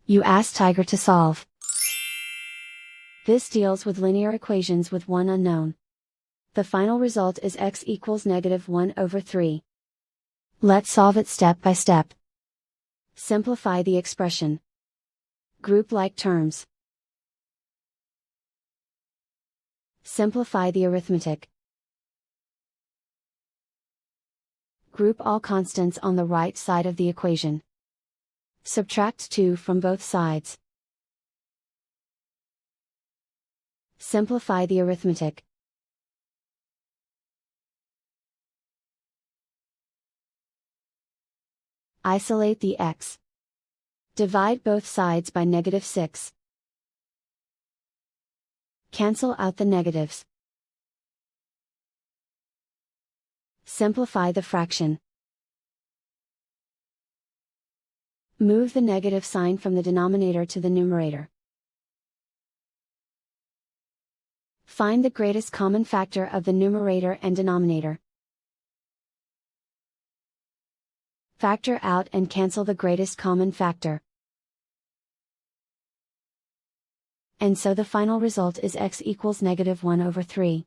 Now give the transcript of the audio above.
You ask Tiger to solve. This deals with linear equations with one unknown. The final result is x equals -1/3. Let's solve it step by step. Simplify the expression. Group like terms. Simplify the arithmetic. Group all constants on the right side of the equation. Subtract 2 from both sides. Simplify the arithmetic. Isolate the x. Divide both sides by -6. Cancel out the negatives. Simplify the fraction. Move the negative sign from the denominator to the numerator. Find the greatest common factor of the numerator and denominator. Factor out and cancel the greatest common factor. And so the final result is x equals -1/3.